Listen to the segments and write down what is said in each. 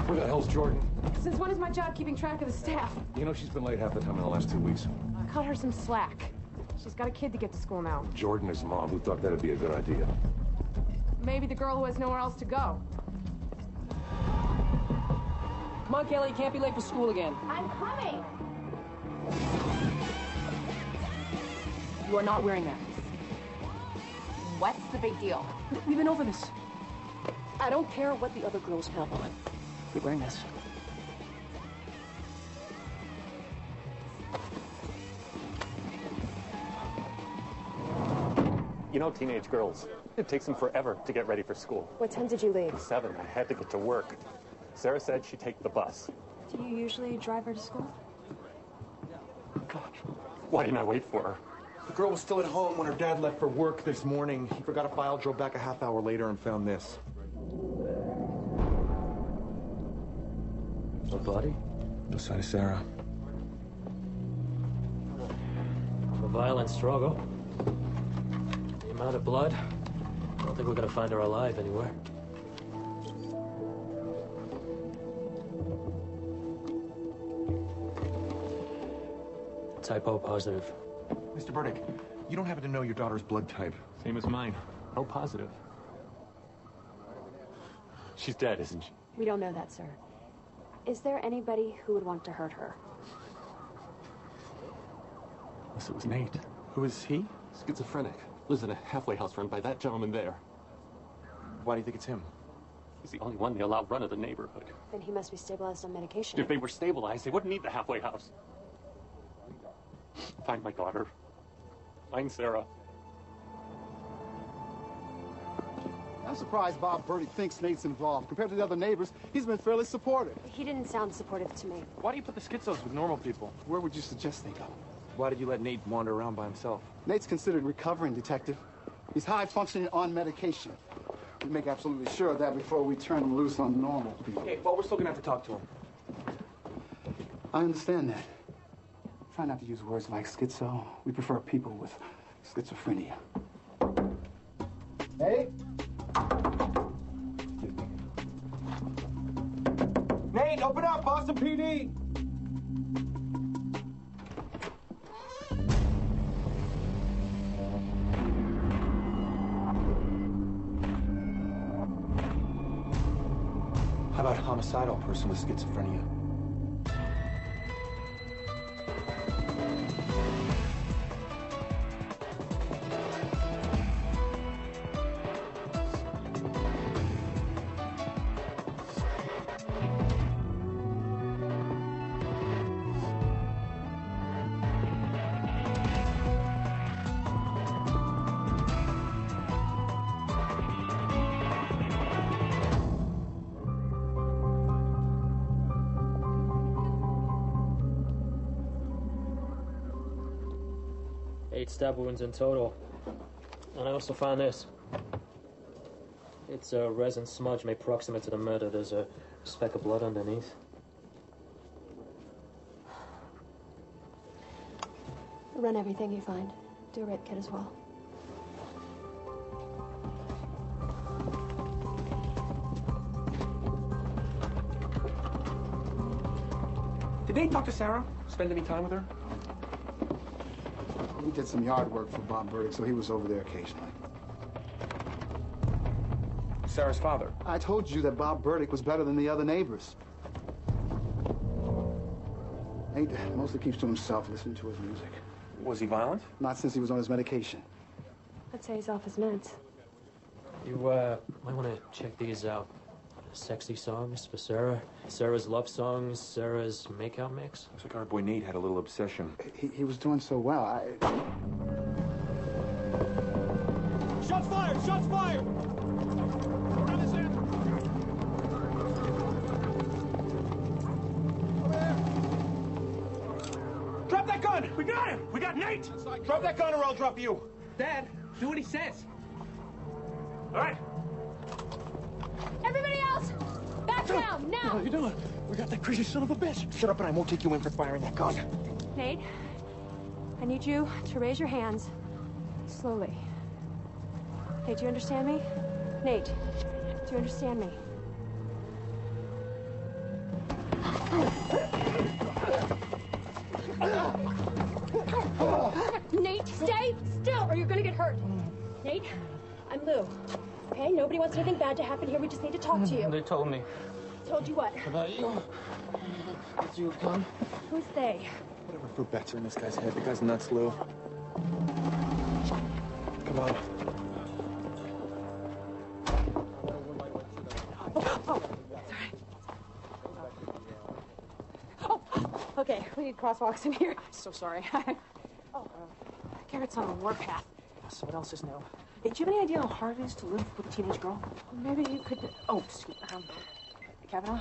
Where the hell's Jordan? Since when is my job keeping track of the staff? You know she's been late half the time in the last 2 weeks. Cut her some slack. She's got a kid to get to school now. Jordan, his mom, who thought that'd be a good idea. Maybe the girl who has nowhere else to go. Come on, Kelly, you can't be late for school again. I'm coming! You are not wearing that. What's the big deal? We've been over this. I don't care what the other girls have on. You're wearing this. You know teenage girls, it takes them forever to get ready for school. What time did you leave? 7, I had to get to work. Sarah said she'd take the bus. Do you usually drive her to school? God, why didn't I wait for her? The girl was still at home when her dad left for work this morning. He forgot a file, drove back a half hour later and found this. A body? Beside Sarah. A violent struggle. The amount of blood. I don't think we're gonna find her alive anywhere. Typo positive. Mr. Burdick, you don't happen to know your daughter's blood type? Same as mine. No positive. She's dead, isn't she? We don't know that, sir. Is there anybody who would want to hurt her? Unless it was Nate. Who is he? Schizophrenic. Lives in a halfway house run by that gentleman there. Why do you think it's him? He's the only one they allow run of the neighborhood. Then he must be stabilized on medication. If they were stabilized, they wouldn't need the halfway house. Find my daughter. Find Sarah. I'm surprised Bob Burdick thinks Nate's involved. Compared to the other neighbors, he's been fairly supportive. He didn't sound supportive to me. Why do you put the schizos with normal people? Where would you suggest they go? Why did you let Nate wander around by himself? Nate's considered recovering, Detective. He's high-functioning on medication. We make absolutely sure of that before we turn him loose on normal people. Okay, well, we're still gonna have to talk to him. I understand that. Try not to use words like schizo. We prefer people with schizophrenia. Nate? Nate, open up! Boston PD! How about a homicidal person with schizophrenia? Stab wounds in total. And I also found this. It's a resin smudge made proximate to the murder. There's a speck of blood underneath. Run everything you find. Do a rape kit as well. Did Nate talk to Sarah? Spend any time with her? We did some yard work for Bob Burdick, so he was over there occasionally. Sarah's father. I told you that Bob Burdick was better than the other neighbors. Nate mostly keeps to himself, listening to his music. Was he violent? Not since he was on his medication. I'd say he's off his meds. You might want to check these out. Sexy songs for Sarah. Sarah's love songs. Sarah's make-out mix. Looks like our boy Nate had a little obsession. He was doing so well. Shots fired! Shots fired! Around this end! Over there! Drop that gun! We got him! We got Nate! Drop that gun or I'll drop you! Dad, do what he says. All right. Everybody else! Back down, now! What are you doing? We got that crazy son of a bitch. Shut up and I won't take you in for firing that gun. Nate, I need you to raise your hands slowly. Nate, do you understand me? Nate, do you understand me? Stay still or you're gonna get hurt. Nate, I'm Lou. Okay, nobody wants anything bad to happen here. We just need to talk to you. They told me Told you what? about you. Did you come? Who's they? Whatever fruit bats are in this guy's head. The guy's nuts, Lou. Come on. Okay, we need crosswalks in here. So sorry. Garrett's on a warpath. So what else is new? Hey, do you have any idea how hard it is to live with a teenage girl? Maybe you could... Oh, excuse me. Kavanaugh?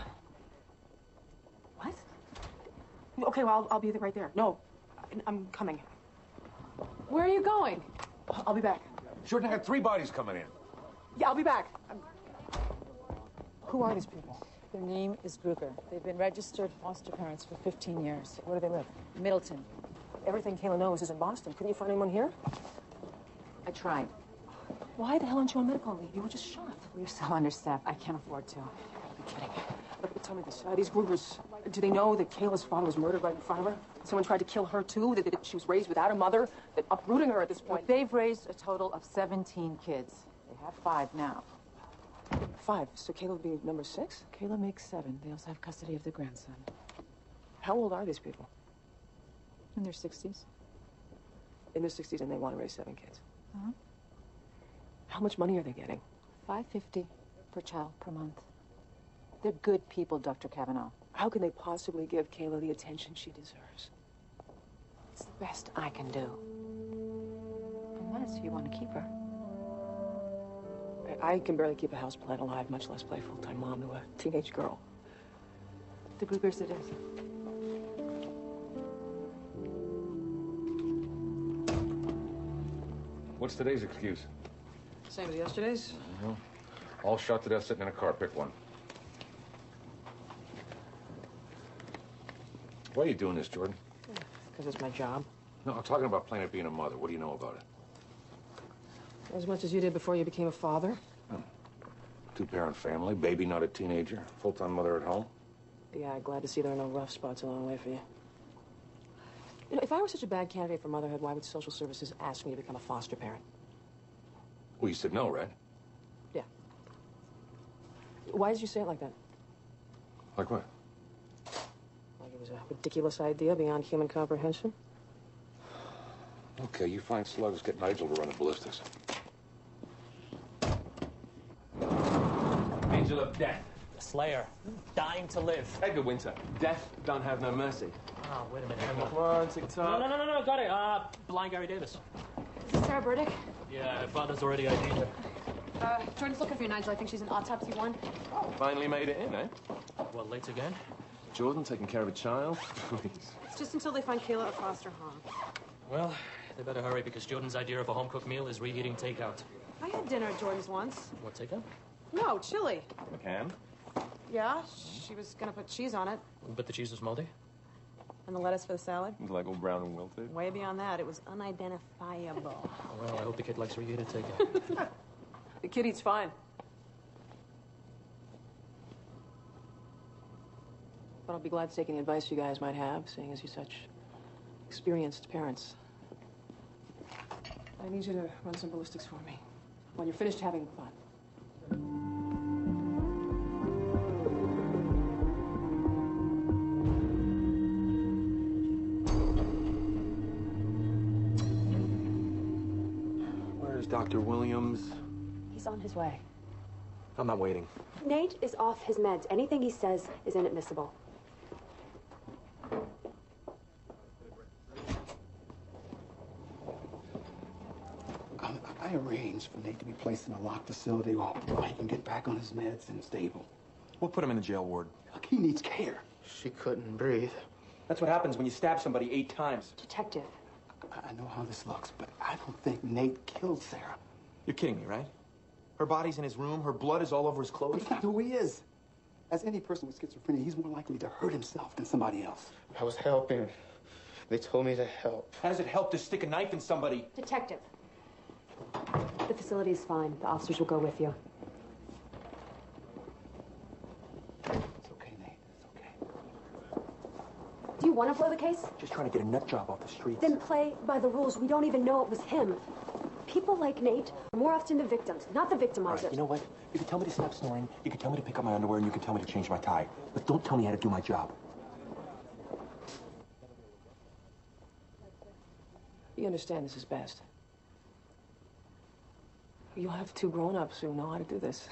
What? Okay, well, I'll be right there. No, I'm coming. Where are you going? I'll be back. Jordan, I got 3 bodies coming in. Yeah, I'll be back. Who are these people? Their name is Gruger. They've been registered foster parents for 15 years. Where do they live? Middleton. Everything Kayla knows is in Boston. Couldn't you find anyone here? I tried. Why the hell aren't you on medical leave? You were just shot. We're so understaffed. I can't afford to. You gotta be kidding. Look, tell me this. These Grugers, do they know that Kayla's father was murdered right in front of her? Someone tried to kill her, too? That she was raised without a mother? That uprooting her at this point? They've raised a total of 17 kids. They have 5 now. 5. So Kayla would be number 6? Kayla makes 7. They also have custody of the grandson. How old are these people? In their 60s. In their 60s, and they want to raise 7 kids. Uh-huh. How much money are they getting? $550 per child per month. They're good people, Dr. Kavanaugh. How can they possibly give Kayla the attention she deserves? It's the best I can do. Unless you want to keep her. I can barely keep a houseplant alive, much less play full-time mom to a teenage girl. The Grugers it is. What's today's excuse? Same as yesterday's? All shot to death sitting in a car. Pick one. Why are you doing this, Jordan? Because it's my job. No, I'm talking about Planet being a mother. What do you know about it? As much as you did before you became a father. 2-parent family, baby not a teenager, full-time mother at home. Yeah, glad to see there are no rough spots along the way for you. You know, if I were such a bad candidate for motherhood, why would social services ask me to become a foster parent? Well, you said no, right? Yeah. Why did you say it like that? Like what? Like it was a ridiculous idea beyond human comprehension? Okay, you find slugs, get Nigel to run the ballistics. Angel of death. The Slayer. Dying to live. Edgar Winter. Death don't have no mercy. Oh, wait a minute. Come on, TikTok. No, got it. Blind Gary Davis. Is this Sarah Burdick? Yeah, her father's already ID'd her. Jordan's looking for you, Nigel. I think she's in autopsy 1. Finally made it in, eh? What, late again? Jordan taking care of a child? Please. It's just until they find Kayla a foster home. Well, they better hurry because Jordan's idea of a home-cooked meal is reheating takeout. I had dinner at Jordan's once. What, takeout? No, chili. McCann? Yeah, she was gonna put cheese on it. But the cheese was moldy? And the lettuce for the salad? It was like all brown and wilted. Way beyond that, it was unidentifiable. Well, I hope the kid likes reheated takeout. The kid eats fine. But I'll be glad to take any advice you guys might have, seeing as you're such experienced parents. I need you to run some ballistics for me when you're finished having fun. Where's Dr. Williams? He's on his way. I'm not waiting. Nate is off his meds. Anything he says is inadmissible. I arranged for Nate to be placed in a locked facility while he can get back on his meds and stable. We'll put him in the jail ward. Look, he needs care. She couldn't breathe. That's what happens when you stab somebody 8 times. Detective. I know how this looks, but I don't think Nate killed Sarah. You're kidding me, right? Her body's in his room. Her blood is all over his clothes. That's not who he is. As any person with schizophrenia, he's more likely to hurt himself than somebody else. I was helping. They told me to help. How does it help to stick a knife in somebody? Detective. The facility is fine. The officers will go with you. It's okay, Nate. It's okay. Do you want to blow the case? Just trying to get a nut job off the streets. Then play by the rules. We don't even know it was him. People like Nate are more often the victims, not the victimizers. Right, you know what? You can tell me to stop snoring, you can tell me to pick up my underwear, and you can tell me to change my tie. But don't tell me how to do my job. You understand this is best. You'll have two grown-ups who know how to do this.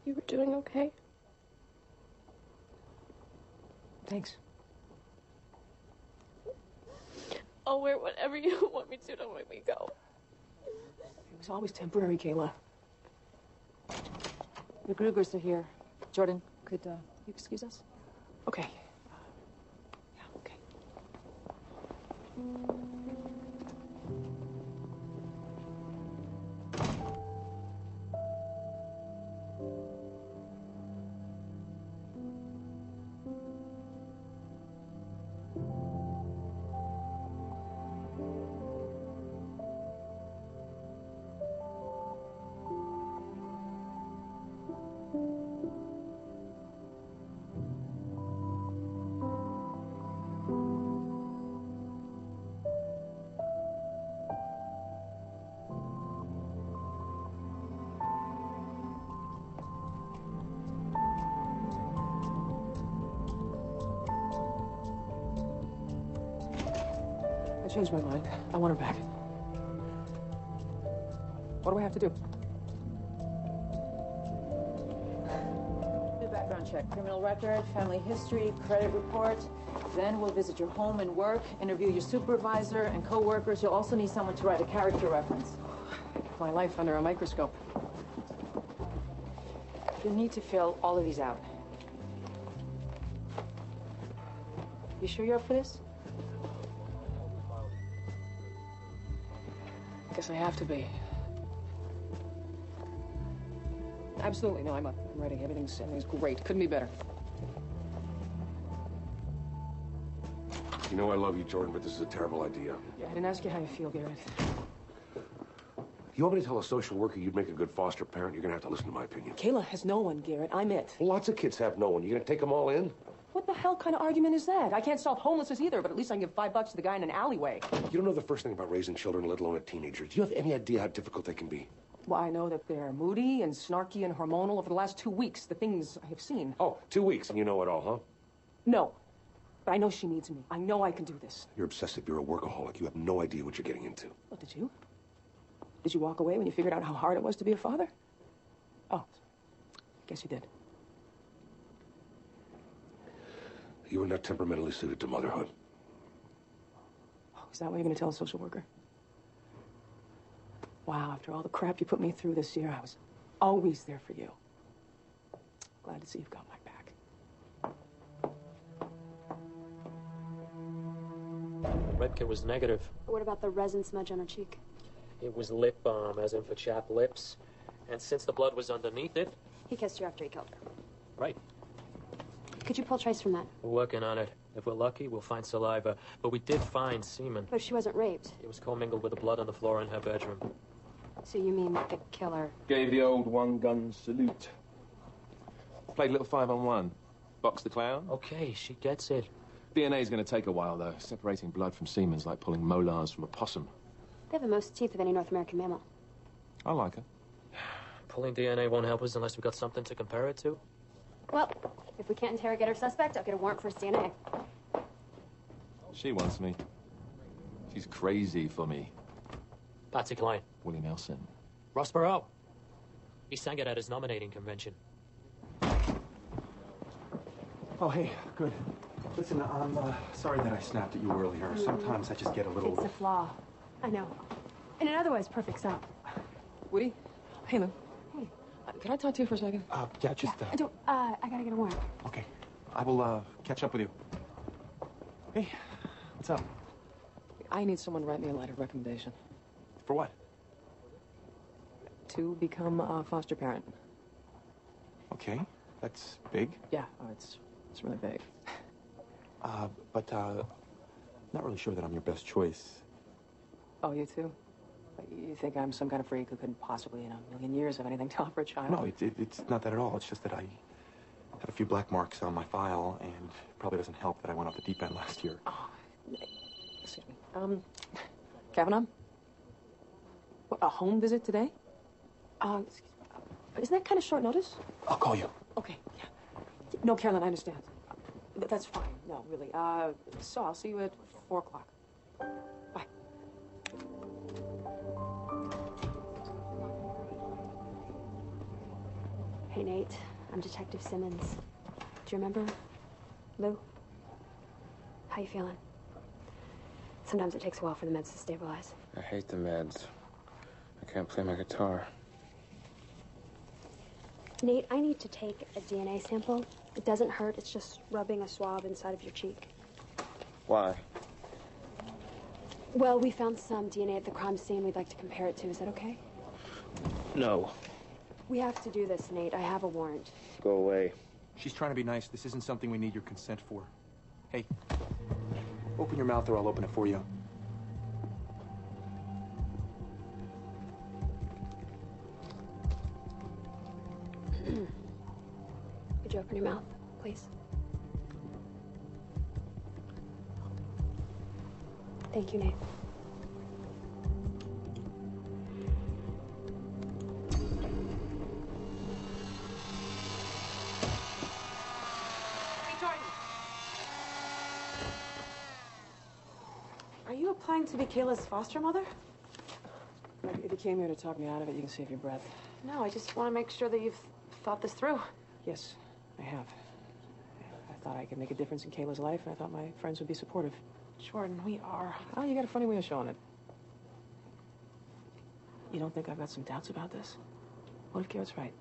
You were doing okay? Thanks. I'll wear whatever you want me to. Don't make me go. It was always temporary, Kayla. The Grugers are here. Jordan, could you excuse us? Okay. Yeah, okay. I changed my mind. I want her back. What do I have to do? Do background check, criminal record, family history, credit report. Then we'll visit your home and work, interview your supervisor and co-workers. You'll also need someone to write a character reference. My life under a microscope. You'll need to fill all of these out. You sure you're up for this? Guess I have to be. Absolutely, no, I'm up. I'm ready. Everything's great. Couldn't be better. You know I love you, Jordan, but this is a terrible idea. Yeah, I didn't ask you how you feel, Garrett. You want me to tell a social worker you'd make a good foster parent? You're gonna have to listen to my opinion. Kayla has no one, Garrett. I'm it. Well, lots of kids have no one. You gonna take them all in? What the hell kind of argument is that? I can't solve homelessness either, but at least I can give $5 to the guy in an alleyway. You don't know the first thing about raising children, let alone a teenager. Do you have any idea how difficult they can be? Well, I know that they're moody and snarky and hormonal over the last 2 weeks, the things I have seen. Oh, 2 weeks, and you know it all, huh? No. But I know she needs me. I know I can do this. You're obsessive. You're a workaholic. You have no idea what you're getting into. What, did you? Did you walk away when you figured out how hard it was to be a father? Oh, guess you did. You are not temperamentally suited to motherhood. Oh, is that what you're going to tell a social worker? Wow, after all the crap you put me through this year, I was always there for you. Glad to see you've got my back. The red kit was negative. What about the resin smudge on her cheek? It was lip balm, as in for chapped lips. And since the blood was underneath it... He kissed her after he killed her. Right. Could you pull trace from that? We're working on it. If we're lucky, we'll find saliva. But we did find semen. But she wasn't raped. It was commingled with the blood on the floor in her bedroom. So you mean the killer? Gave the old one-gun salute. Played a little 5-on-1. Box the clown. Okay, she gets it. DNA's going to take a while, though. Separating blood from semen's like pulling molars from a possum. They have the most teeth of any North American mammal. I like her. Pulling DNA won't help us unless we've got something to compare it to. Well, if we can't interrogate our suspect, I'll get a warrant for his DNA. She wants me. She's crazy for me. Patsy Cline. Willie Nelson. Ross Perot. He sang it at his nominating convention. Oh, hey, good. Listen, I'm sorry that I snapped at you earlier. Sometimes I just get a little... It's a flaw. I know. In an otherwise perfect self. Woody? Hey, Lou. Hey. Can I talk to you for a second? Yeah, just... I gotta get a warrant. Okay. I will, catch up with you. Hey, what's up? I need someone to write me a letter of recommendation. For what? To become a foster parent. Okay, that's big. Yeah, it's really big. But not really sure that I'm your best choice. Oh, you too? You think I'm some kind of freak who couldn't possibly in a million years have anything to offer a child? No, it's not that at all. It's just that Had a few black marks on my file, and it probably doesn't help that I went off the deep end last year. Oh, excuse me. Kavanaugh? What, a home visit today? Isn't that kind of short notice? I'll call you. Okay, yeah. No, Carolyn, I understand. That's fine. No, really. So I'll see you at 4 o'clock. Bye. Hey, Nate. I'm Detective Simmons. Do you remember Lou? How you feeling? Sometimes it takes a while for the meds to stabilize. I hate the meds. I can't play my guitar. Nate, I need to take a DNA sample. It doesn't hurt. It's just rubbing a swab inside of your cheek. Why? Well, we found some DNA at the crime scene we'd like to compare it to. Is that okay? No. We have to do this, Nate. I have a warrant. Go away. She's trying to be nice. This isn't something we need your consent for. Hey, open your mouth or I'll open it for you. Could you open your mouth, please? Thank you, Nate. Are you applying to be Kayla's foster mother? If you came here to talk me out of it, you can save your breath. No, I just want to make sure that you've thought this through. Yes, I have. I thought I could make a difference in Kayla's life, and I thought my friends would be supportive. Jordan, we are. Oh, you got a funny way of showing it. You don't think I've got some doubts about this? What if Garrett's right?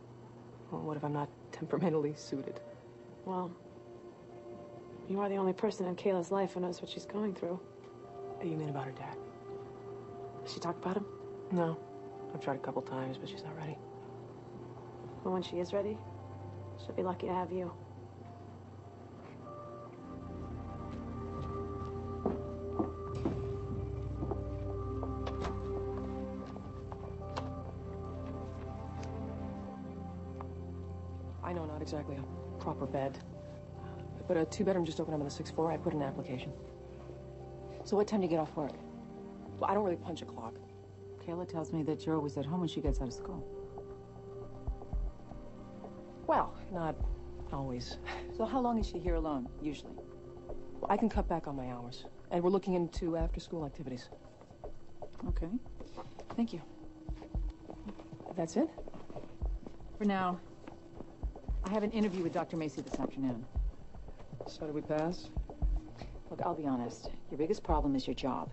Well, what if I'm not temperamentally suited? Well, you are the only person in Kayla's life who knows what she's going through. You mean about her dad? Has she talked about him? No. I've tried a couple times, but she's not ready. But when she is ready, she'll be lucky to have you. I know, not exactly a proper bed. But a two-bedroom just opened up on the 6th floor. I put in an application. So what time do you get off work? Well, I don't really punch a clock. Kayla tells me that you're always at home when she gets out of school. Well, not always. So how long is she here alone, usually? Well, I can cut back on my hours. And we're looking into after-school activities. Okay. Thank you. That's it? For now. I have an interview with Dr. Macy this afternoon. So do we pass? Look, I'll be honest. Your biggest problem is your job.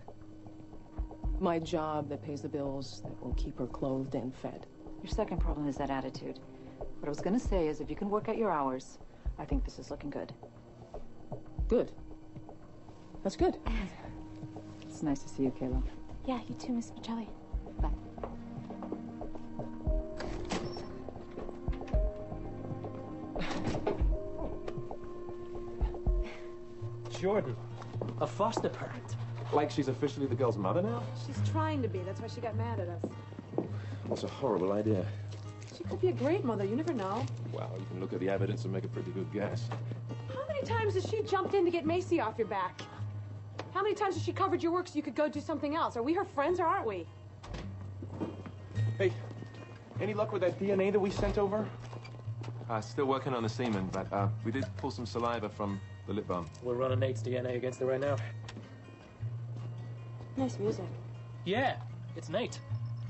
My job that pays the bills, that will keep her clothed and fed. Your second problem is that attitude. What I was going to say is if you can work out your hours, I think this is looking good. Good. That's good. It's nice to see you, Kayla. Yeah, you too, Miss Michelli. Bye. Jordan, a foster parent. Like she's officially the girl's mother now? She's trying to be. That's why she got mad at us. That's a horrible idea. She could be a great mother. You never know. Well, you can look at the evidence and make a pretty good guess. How many times has she jumped in to get Macy off your back? How many times has she covered your work so you could go do something else? Are we her friends or aren't we? Hey, any luck with that DNA that we sent over? Still working on the semen, but we did pull some saliva from the lip balm. We're running Nate's DNA against it right now. Nice music. Yeah, it's Nate.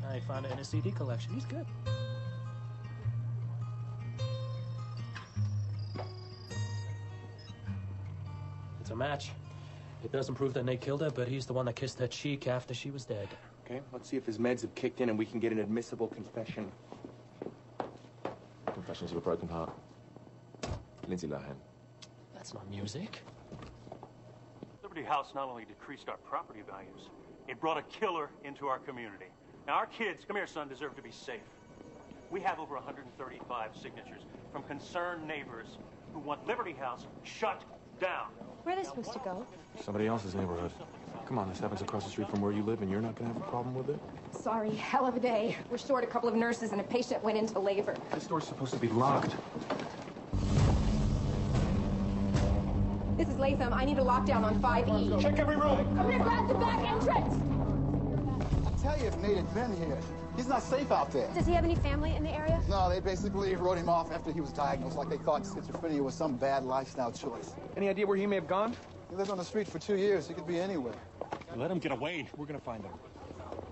I found it in his CD collection. He's good. It's a match. It doesn't prove that Nate killed her, but he's the one that kissed her cheek after she was dead. Okay, let's see if his meds have kicked in and we can get an admissible confession. Confessions of a Broken Heart. Lindsay Lohan. That's not music. Liberty House not only decreased our property values, it brought a killer into our community. Now, our kids, come here, son, deserve to be safe. We have over 135 signatures from concerned neighbors who want Liberty House shut down. Where are they supposed to go? Somebody else's neighborhood. Come on, this happens across the street from where you live and you're not gonna have a problem with it? Sorry, hell of a day. We're short a couple of nurses and a patient went into labor. This door's supposed to be locked. This is Latham. I need a lockdown on 5E. Check every room. I'm gonna grab the back entrance. I tell you, if Nate had been here, he's not safe out there. Does he have any family in the area? No, they basically wrote him off after he was diagnosed, like they thought schizophrenia was some bad lifestyle choice. Any idea where he may have gone? He lived on the street for 2 years. He could be anywhere. Let him get away. We're gonna find him.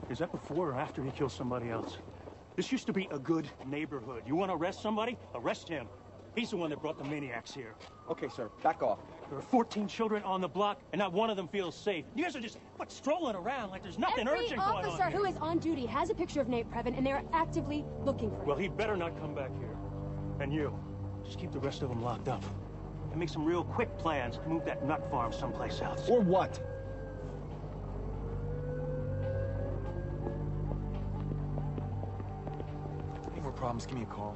Is that before or after he kills somebody else? This used to be a good neighborhood. You want to arrest somebody? Arrest him. He's the one that brought the maniacs here. Okay, sir. Back off. There are 14 children on the block, and not one of them feels safe. You guys are just, strolling around like there's nothing urgent going on Every officer here. who is on duty has a picture of Nate Previn, and they are actively looking for him. Well, he better not come back here. And you, just keep the rest of them locked up. And make some real quick plans to move that nut farm someplace else. Or what? Any more problems, give me a call.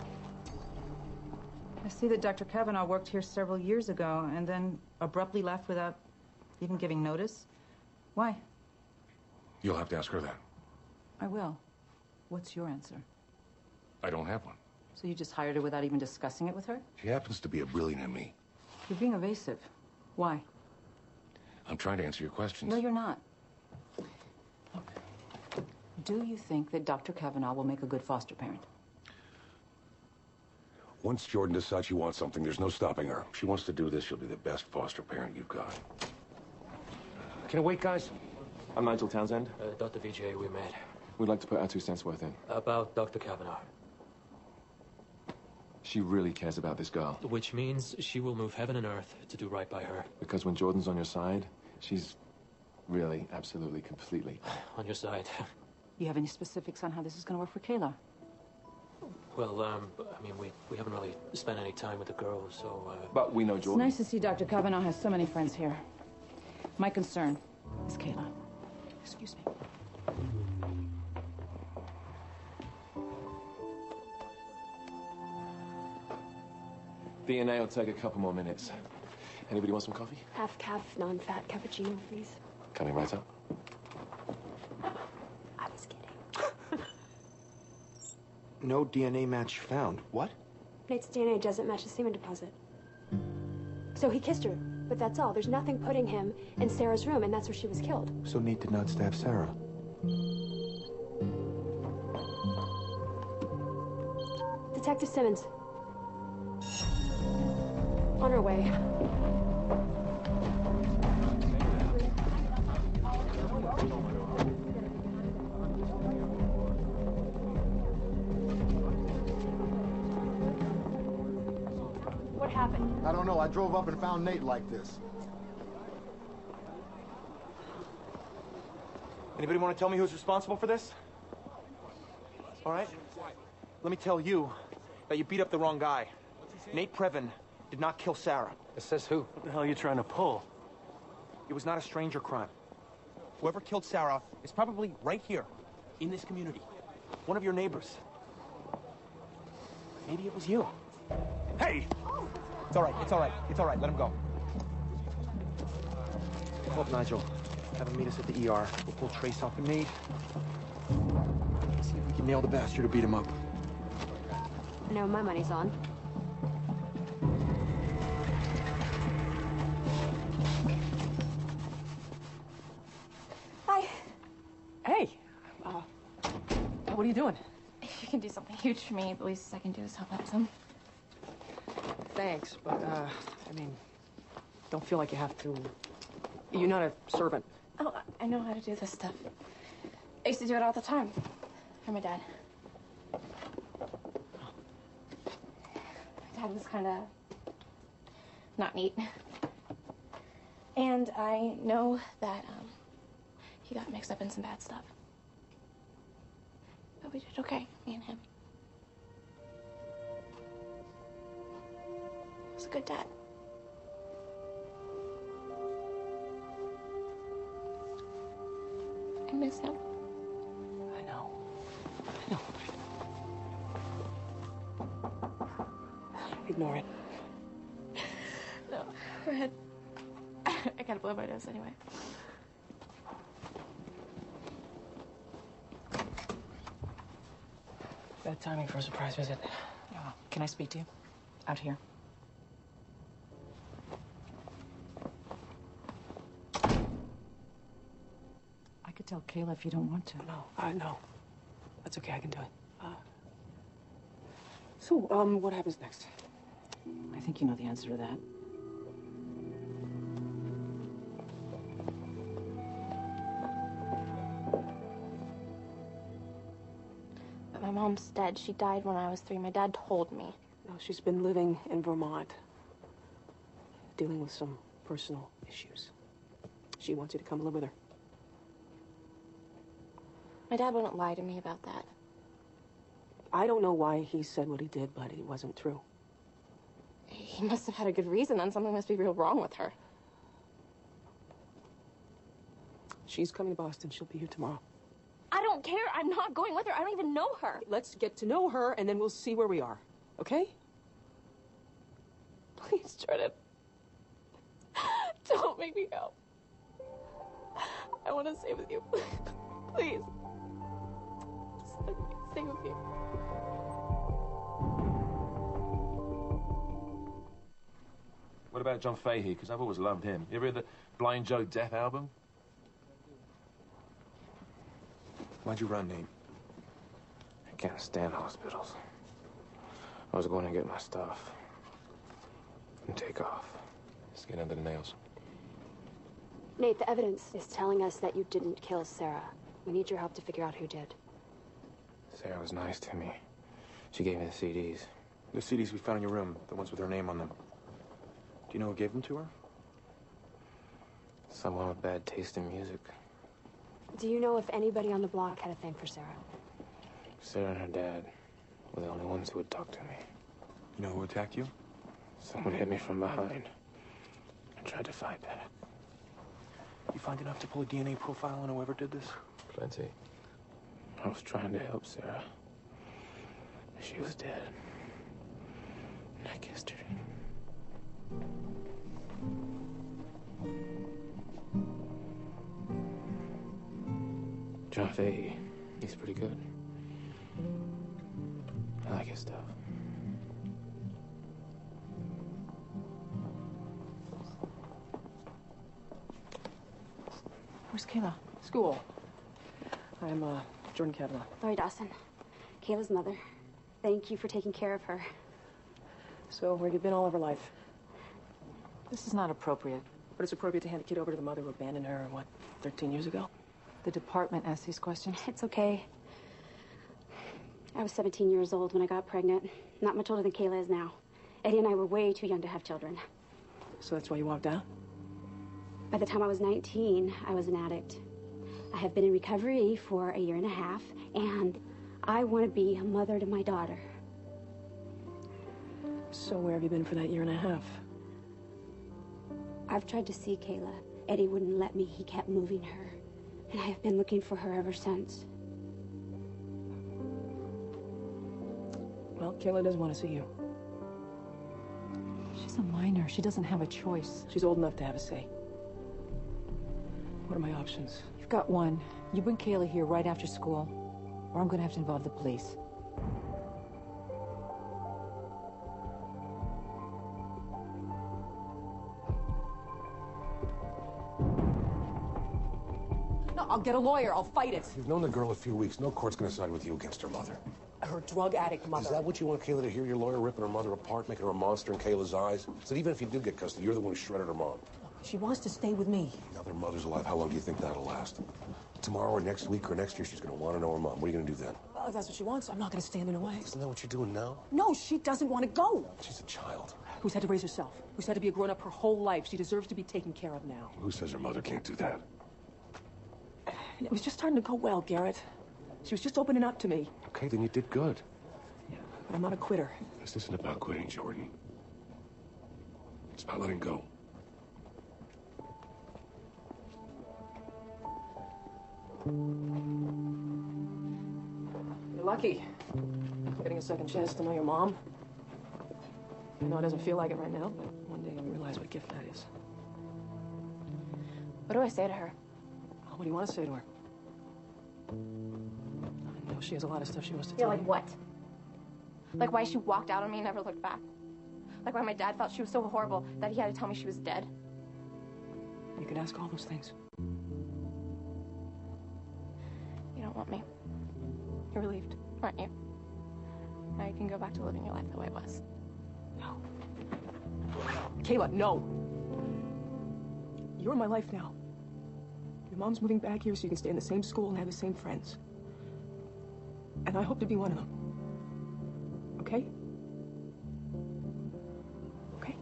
I see that Dr. Kavanaugh worked here several years ago and then abruptly left without even giving notice. Why? You'll have to ask her that. I will. What's your answer? I don't have one. So you just hired her without even discussing it with her? She happens to be a brilliant ME. You're being evasive. Why? I'm trying to answer your questions. No, you're not. Do you think that Dr. Kavanaugh will make a good foster parent? Once Jordan decides she wants something, there's no stopping her. If she wants to do this, she'll be the best foster parent you've got. Can I wait, guys? I'm Nigel Townsend. Dr. Vijay, we met. We'd like to put our 2 cents worth in. About Dr. Kavanaugh. She really cares about this girl. Which means she will move heaven and earth to do right by her. Because when Jordan's on your side, she's really, absolutely, completely... On your side. You have any specifics on how this is going to work for Kayla? Well, I mean, we haven't really spent any time with the girl, so, But we know It's Jordan. nice to see Dr. Kavanaugh has so many friends here. My concern is Kayla. Excuse me. DNA will take a couple more minutes. Anybody want some coffee? Half calf, non-fat cappuccino, please. Coming right up. I was kidding. No DNA match found. What? Nate's DNA doesn't match the semen deposit. So he kissed her, but that's all. There's nothing putting him in Sarah's room, and that's where she was killed. So Nate did not stab Sarah. Detective Simmons. On her way. What happened? I don't know. I drove up and found Nate like this. Anybody want to tell me who's responsible for this? All right. Let me tell you that you beat up the wrong guy. Nate Previn did not kill Sarah. It says who? What the hell are you trying to pull? It was not a stranger crime. Whoever killed Sarah is probably right here, in this community. One of your neighbors. Maybe it was you. Hey! It's all right, it's all right, it's all right. Let him go. Call up Nigel. Have him meet us at the ER. We'll pull Trace off of Nate. See if we can nail the bastard or beat him up. I know my money's on. Hi. Hey. What are you doing? If you can do something huge for me, the least I can do is help out some. Thanks, but, I mean, don't feel like you have to. You're not a servant. Oh, I know how to do this stuff. I used to do it all the time for my dad. My dad was kind of not neat. And I know that he got mixed up in some bad stuff. But we did okay, me and him. He was a good dad. I miss him. I know. Ignore it. No, go ahead. I gotta blow my nose anyway. Bad timing for a surprise visit. Can I speak to you? Out here. could tell Kayla if you don't want to. No. That's okay, I can do it. So, what happens next? I think you know the answer to that. But my mom's dead. She died when I was 3. My dad told me. No, she's been living in Vermont, dealing with some personal issues. She wants you to come live with her. My dad wouldn't lie to me about that. I don't know why he said what he did, but it wasn't true. He must have had a good reason, then something must be real wrong with her. She's coming to Boston. She'll be here tomorrow. I don't care. I'm not going with her. I don't even know her. Let's get to know her, and then we'll see where we are. Okay? Please, Jordan. Don't make me go. I want to stay with you. Please. Just let me stay with you. What about John Fahey? Because I've always loved him. You ever heard the Blind Joe Death album? Why'd you run, Nate? I can't stand hospitals. I was going to get my stuff and take off. Skin under the nails. Nate, the evidence is telling us that you didn't kill Sarah. We need your help to figure out who did. Sarah was nice to me. She gave me the CDs. The CDs we found in your room, the ones with her name on them. Do you know who gave them to her? Someone with bad taste in music. Do you know if anybody on the block had a thing for Sarah? Sarah and her dad were the only ones who would talk to me. You know who attacked you? Someone hit me from behind. I tried to fight back. You find enough to pull a DNA profile on whoever did this? Plenty. I was trying to help Sarah. She was dead. And I kissed her. John Fahey, he's pretty good. I like his stuff. Where's Kayla? School. I'm, Jordan Kavanaugh. Lori Dawson, Kayla's mother. Thank you for taking care of her. So, where have you been all of her life? This is not appropriate. But it's appropriate to hand a kid over to the mother who abandoned her, what, 13 years ago? The department asked these questions. It's okay. I was 17 years old when I got pregnant. Not much older than Kayla is now. Eddie and I were way too young to have children. So that's why you walked out? By the time I was 19, I was an addict. I have been in recovery for 1.5 years, and I want to be a mother to my daughter. So where have you been for that 1.5 years? I've tried to see Kayla. Eddie wouldn't let me. He kept moving her. And I have been looking for her ever since. Well, Kayla doesn't want to see you. She's a minor. She doesn't have a choice. She's old enough to have a say. What are my options? You've got one. You bring Kayla here right after school, or I'm going to have to involve the police. No, I'll get a lawyer. I'll fight it. You've known the girl a few weeks. No court's gonna side with you against her mother. Her drug addict mother. Is that what you want Kayla to hear? Your lawyer ripping her mother apart, making her a monster in Kayla's eyes? So even if you do get custody, you're the one who shredded her mom. She wants to stay with me. Now their mother's alive. How long do you think that'll last? Tomorrow or next week or next year, she's gonna want to know her mom. What are you gonna do then? Well, if that's what she wants, I'm not going to stand in her way. Isn't that what you're doing now? No, she doesn't want to go. She's a child. Who's had to raise herself? Who's had to be a grown-up her whole life? She deserves to be taken care of now. Who says her mother can't do that? And it was just starting to go well, Garrett. She was just opening up to me. Okay, then you did good. But I'm not a quitter. This isn't about quitting, Jordan. It's about letting go. You're lucky. Getting a second chance to know your mom. I know it doesn't feel like it right now, but one day you'll realize what a gift that is. What do I say to her? What do you want to say to her? I know she has a lot of stuff she wants to Yeah, tell like you. what? Like why she walked out on me and never looked back? Like why my dad felt she was so horrible that he had to tell me she was dead? You can ask all those things. want me. You're relieved, aren't you? Now you can go back to living your life the way it was. No. Kayla, no. You're in my life now. Your mom's moving back here so you can stay in the same school and have the same friends. And I hope to be one of them. Okay? Okay?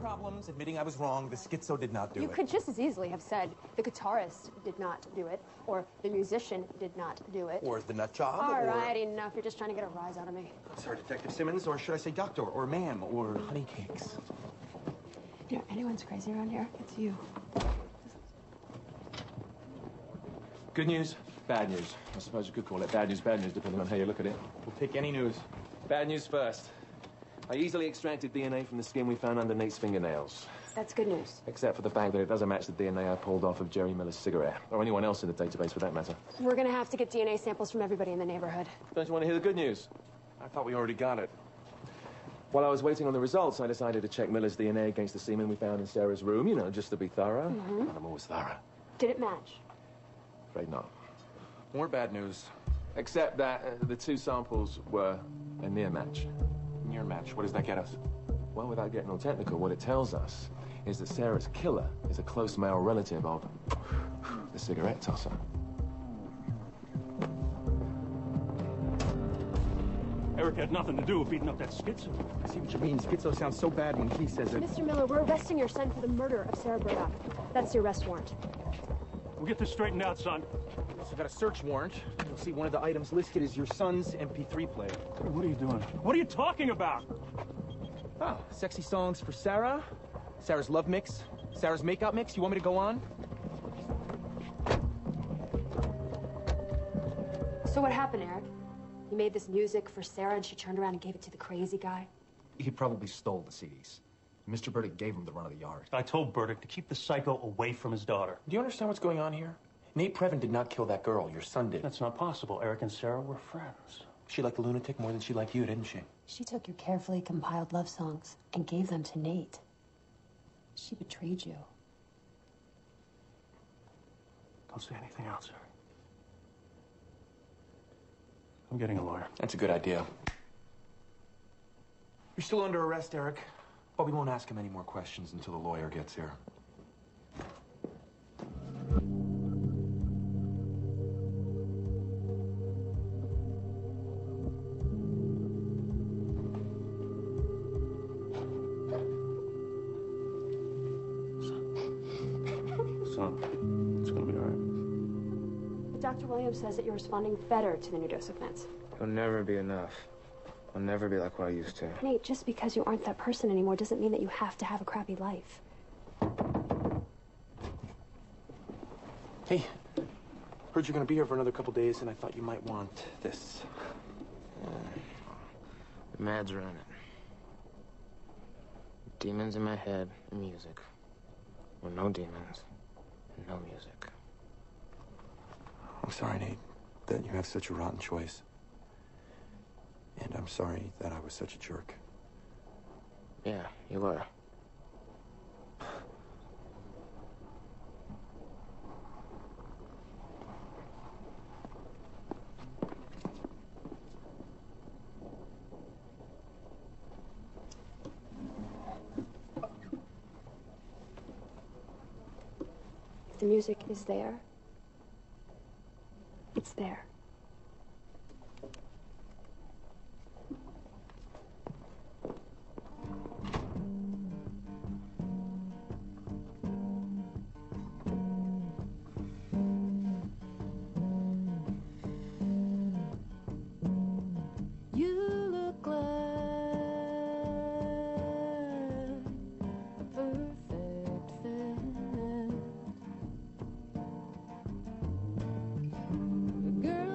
Problems, admitting I was wrong. The schizo did not do You it. could just as easily have said the guitarist did not do it, or the musician did not do it. Or the nut job. All or... right, enough. You're just trying to get a rise out of me. Sorry, Detective Simmons, or should I say doctor, or ma'am, or honey cakes? You know, anyone's crazy around here, it's you. Good news, bad news. I suppose you could call it bad news, depending on how you look at it. We'll take any news. Bad news first. I easily extracted DNA from the skin we found under Nate's fingernails. That's good news. Except for the fact that it doesn't match the DNA I pulled off of Jerry Miller's cigarette, or anyone else in the database for that matter. We're gonna have to get DNA samples from everybody in the neighborhood. Don't you want to hear the good news? I thought we already got it. While I was waiting on the results, I decided to check Miller's DNA against the semen we found in Sarah's room, you know, just to be thorough. Mm-hmm. And I'm always thorough. Did it match? Afraid not. More bad news. Except that the two samples were a near match. Near match. What does that get us? Well, without getting all technical, what it tells us is that Sarah's killer is a close male relative of the cigarette tosser. Eric had nothing to do with beating up that schizo. I see what you mean. Schizo sounds so bad when he says it. Mr. Miller, we're arresting your son for the murder of Sarah Burdock. That's the arrest warrant. We'll get this straightened out, son. We also got a search warrant. You'll see one of the items listed is your son's MP3 player. What are you doing? What are you talking about? Oh, sexy songs for Sarah, Sarah's love mix, Sarah's makeup mix. You want me to go on? So what happened, Eric? You made this music for Sarah and she turned around and gave it to the crazy guy? He probably stole the CDs. Mr. Burdick gave him the run of the yard. I told Burdick to keep the psycho away from his daughter. Do you understand what's going on here? Nate Previn did not kill that girl. Your son did. That's not possible. Eric and Sarah were friends. She liked the lunatic more than she liked you, didn't she? She took your carefully compiled love songs and gave them to Nate. She betrayed you. Don't say anything else, Eric. I'm getting a lawyer. That's a good idea. You're still under arrest, Eric. But we won't ask him any more questions until the lawyer gets here. Son, it's gonna be all right. But Dr. Williams says that you're responding better to the new dose of meds. It'll never be enough. I'll never be like what I used to. Nate, just because you aren't that person anymore doesn't mean that you have to have a crappy life. Hey, heard you're gonna be here for another couple days, and I thought you might want this. Mad's running. Demons in my head and music. Or no demons and no music. I'm sorry, Nate, that you have such a rotten choice. And I'm sorry that I was such a jerk. Yeah, you were. If the music is there, it's there. Girl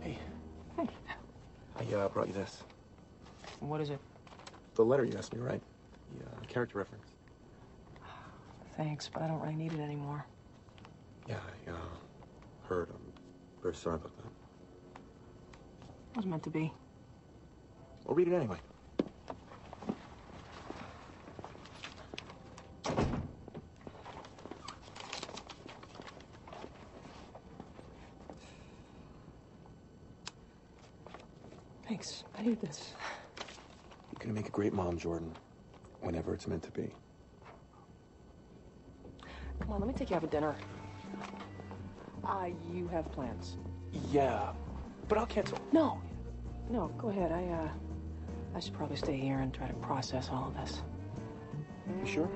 Hey. Hey. I brought you this. What is it? The letter you asked me, right? The character reference. Thanks, but I don't really need it anymore. Yeah, I heard. I'm very sorry about that. It was meant to be. Well, read it anyway. Thanks. I need this. You're gonna make a great mom, Jordan. Whenever it's meant to be. Come on, let me take you out for dinner. You have plans. Yeah, but I'll cancel. No. No, go ahead. I should probably stay here and try to process all of this. You sure?